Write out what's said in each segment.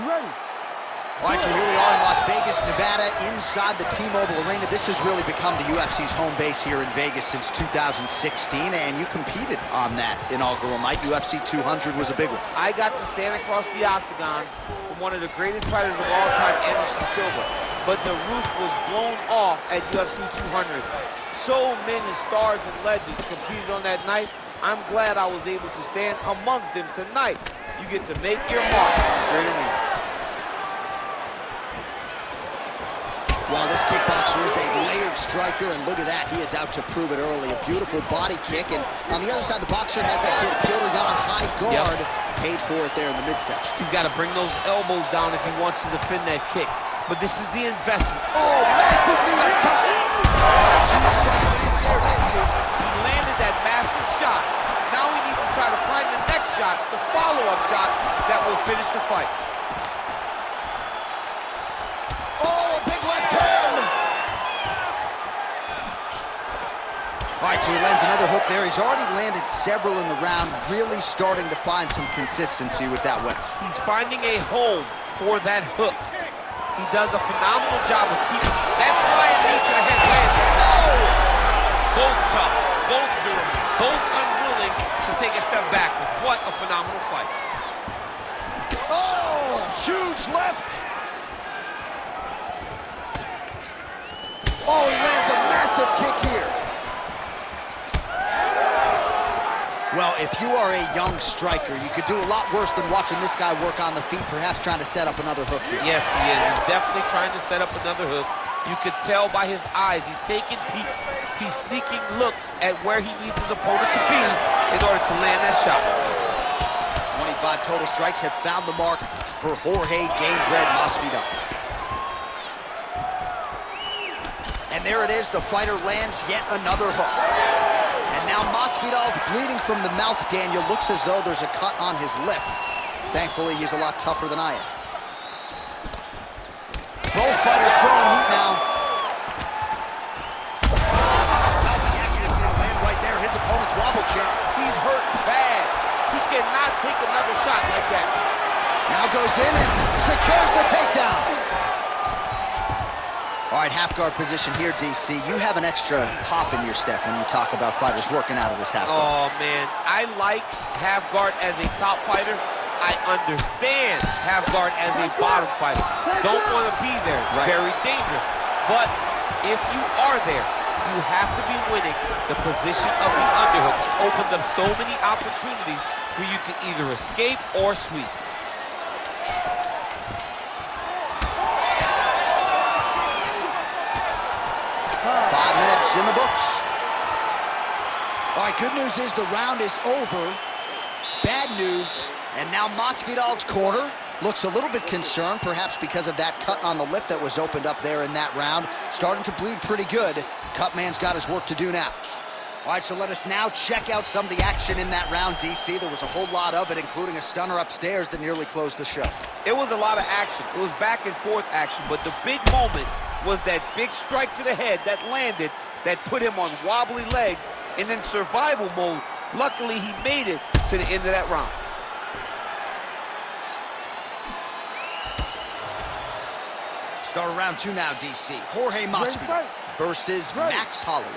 All right, so here we are in Las Vegas, Nevada, inside the T-Mobile Arena. This has really become the UFC's home base here in Vegas since 2016, and you competed on that inaugural night. UFC 200 was a big one. I got to stand across the octagons from one of the greatest fighters of all time, Anderson Silva. But the roof was blown off at UFC 200. So many stars and legends competed on that night. I'm glad I was able to stand amongst them tonight. You get to make your mark on the great arena. Well, this kickboxer is a layered striker, and look at that. He is out to prove it early. A beautiful body kick, and on the other side, the boxer has that sort of Piotr Jan high guard. Yep. Paid for it there in the midsection. He's got to bring those elbows down if he wants to defend that kick. But this is the investment. Oh, massive knee up top. He landed that massive shot. Now he needs to try to find the next shot, the follow-up shot that will finish the fight. Oh, a big left turn. All right, so he lands another hook there. He's already landed several in the round, really starting to find some consistency with that weapon. He's finding a home for that hook. He does a phenomenal job of keeping that flying knee to the head landing. Oh! Both tough, both durable, both unwilling to take a step back. What a phenomenal fight. Oh, huge left. Oh, he lands a massive kick here. Well, if you are a young striker, you could do a lot worse than watching this guy work on the feet, perhaps trying to set up another hook here. Yes, he is. He's definitely trying to set up another hook. You could tell by his eyes. He's taking peeks. He's sneaking looks at where he needs his opponent to be in order to land that shot. 25 total strikes have found the mark for Jorge Gamebred Masvidal. And there it is. The fighter lands yet another hook. And now Masvidal's bleeding from the mouth, Daniel. Looks as though there's a cut on his lip. Thankfully, he's a lot tougher than I am. Both fighters throwing heat now. And right there, his opponent's wobble chair. He's hurt bad. He cannot take another shot like that. Now goes in and secures the takedown. All right, half guard position here, DC. You have an extra pop in your step when you talk about fighters working out of this half guard. Oh, man. I like half guard as a top fighter. I understand half guard as a bottom fighter. Don't want to be there. It's right. Very dangerous. But if you are there, you have to be winning the position of the underhook. It opens up so many opportunities for you to either escape or sweep. 5 minutes in the books. All right, good news is the round is over. Bad news, and now Masvidal's corner looks a little bit concerned, perhaps because of that cut on the lip that was opened up there in that round. Starting to bleed pretty good. Cutman's got his work to do now. All right, so let us now check out some of the action in that round, DC. There was a whole lot of it, including a stunner upstairs that nearly closed the show. It was a lot of action. It was back and forth action, but the big moment was that big strike to the head that landed, that put him on wobbly legs, and in survival mode. Luckily, he made it to the end of that round. Start round 2 now, DC. Jorge Masvidal versus Max Holloway.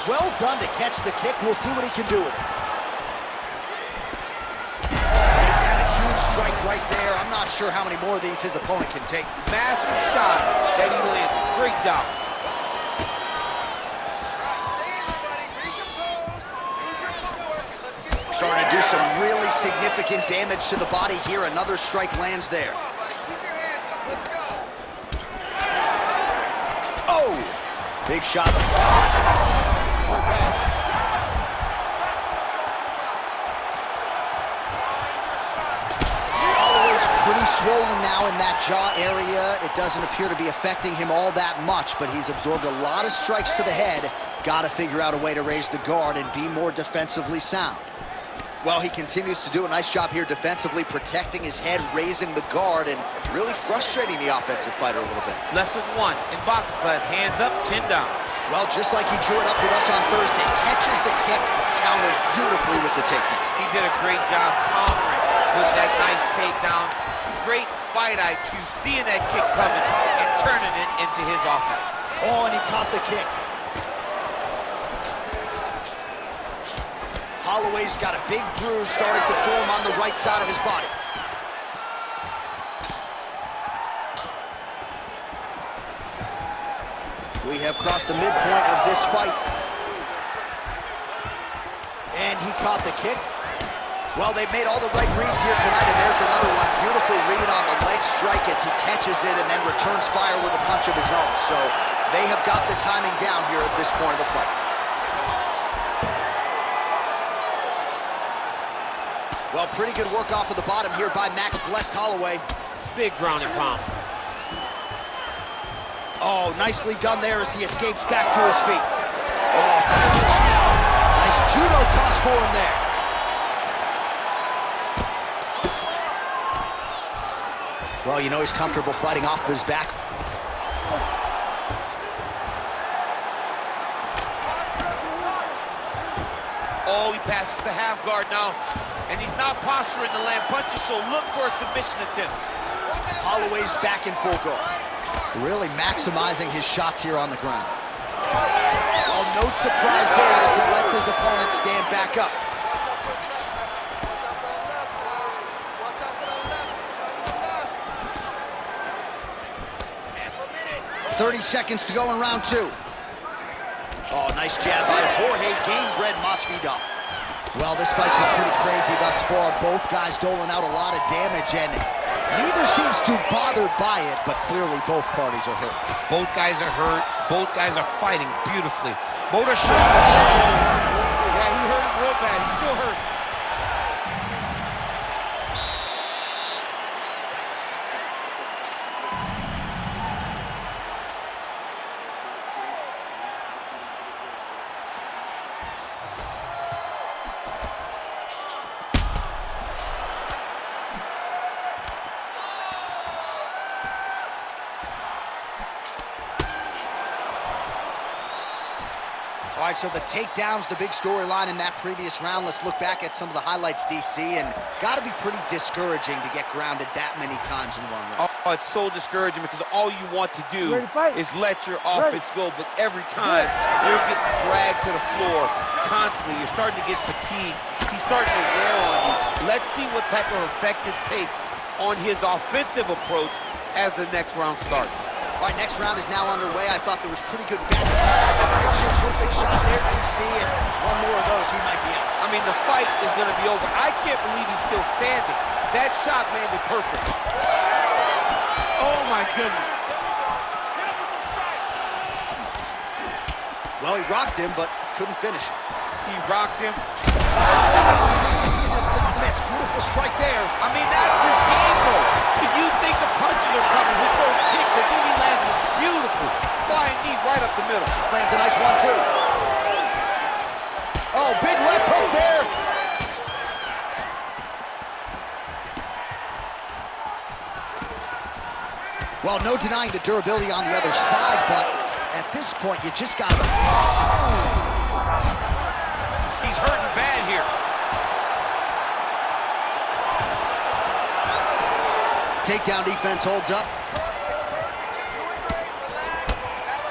Well done to catch the kick. We'll see what he can do with it. He's had a huge strike right there. I'm not sure how many more of these his opponent can take. Massive shot that he landed. Great job. Starting to do some really significant damage to the body here. Another strike lands there. Oh! Big shot. Holloway's pretty swollen now in that jaw area. It doesn't appear to be affecting him all that much, but he's absorbed a lot of strikes to the head. Got to figure out a way to raise the guard and be more defensively sound. Well, he continues to do a nice job here defensively, protecting his head, raising the guard, and really frustrating the offensive fighter a little bit. Lesson 1 in boxing class, hands up, chin down. Well, just like he drew it up with us on Thursday, catches the kick, counters beautifully with the takedown. He did a great job countering with that nice takedown. Great fight IQ, seeing that kick coming and turning it into his offense. Oh, and he caught the kick. Holloway's got a big bruise starting to form on the right side of his body. We have crossed the midpoint of this fight. And he caught the kick. Well, they've made all the right reads here tonight, and there's another one. Beautiful read on the leg strike as he catches it and then returns fire with a punch of his own. So they have got the timing down here at this point of the fight. Well, pretty good work off of the bottom here by Max Blessed Holloway. Big ground and pound. Oh, nicely done there as he escapes back to his feet. Oh, nice judo toss for him there. Well, you know he's comfortable fighting off his back. Oh, he passes the half guard now, and he's not posturing to land punches, so look for a submission attempt. Holloway's back in full guard. Really maximizing his shots here on the ground. Well, no surprise there as he lets his opponent stand back up. "30 seconds to go in round 2. Oh, nice jab by Jorge Game-bred Masvidal. Well, this fight's been pretty crazy thus far. Both guys doling out a lot of damage, and neither seems too bothered by it, but clearly both parties are hurt. Both guys are hurt. Both guys are fighting beautifully. Both are short. Yeah, he hurt him real bad. He's still hurt. All right, so the takedown's the big storyline in that previous round. Let's look back at some of the highlights, DC, and got to be pretty discouraging to get grounded that many times in one round. Oh, it's so discouraging because all you want to do is let your offense go, but every time you're getting dragged to the floor constantly. You're starting to get fatigued. He's starting to wear on you. Let's see what type of effect it takes on his offensive approach as the next round starts. All right, next round is now underway. I thought there was pretty good back. Terrific shot there, DC, and one more of those, he might be out. I mean, the fight is going to be over. I can't believe he's still standing. That shot landed perfect. Oh, my goodness. Well, he rocked him, but couldn't finish it. He rocked him. Beautiful strike there. I mean, that's his game, though. If you think the punches are coming, he throws kicks, and then he lands this beautiful flying knee right up the middle. Lands a nice one, too. Oh, big left hook there. Well, no denying the durability on the other side, but at this point, you just got to... He's hurting bad here. Takedown defense holds up.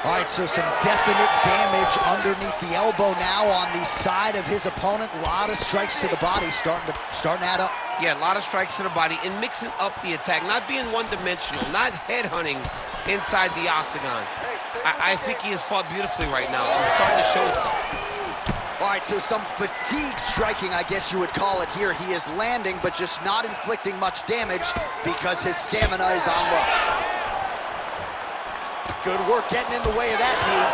All right, so some definite damage underneath the elbow now on the side of his opponent. A lot of strikes to the body starting to add up. Yeah, a lot of strikes to the body and mixing up the attack, not being one-dimensional, not headhunting inside the octagon. I think he has fought beautifully right now. He's starting to show itself. All right, so some fatigue striking, I guess you would call it here. He is landing, but just not inflicting much damage because his stamina is on low. Good work getting in the way of that knee.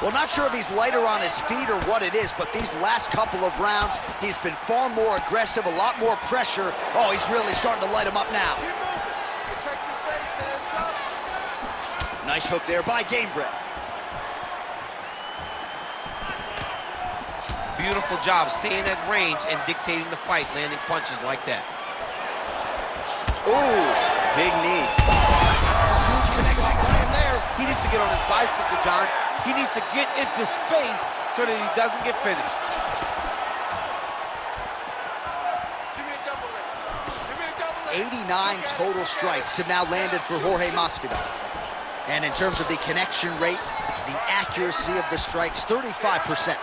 Well, not sure if he's lighter on his feet or what it is, but these last couple of rounds, he's been far more aggressive, a lot more pressure. Oh, he's really starting to light him up now. Nice hook there by Gamebred. Beautiful job staying at range and dictating the fight, landing punches like that. Ooh, big knee. Huge connection by him there. He needs to get on his bicycle, John. He needs to get into space so that he doesn't get finished. 89 total strikes have now landed for Jorge Masvidal. And in terms of the connection rate, the accuracy of the strikes, 35%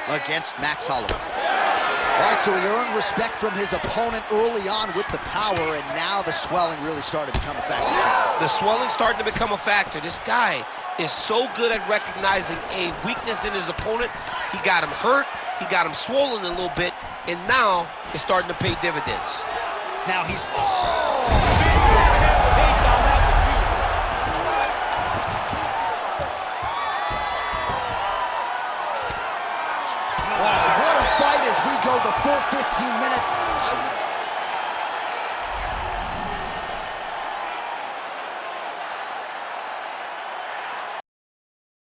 against Max Holloway. All right, so he earned respect from his opponent early on with the power, and now the swelling really started to become a factor. The swelling's starting to become a factor. This guy is so good at recognizing a weakness in his opponent. He got him hurt, he got him swollen a little bit, and now it's starting to pay dividends. Now he's... What a fight as we go the full 15 minutes.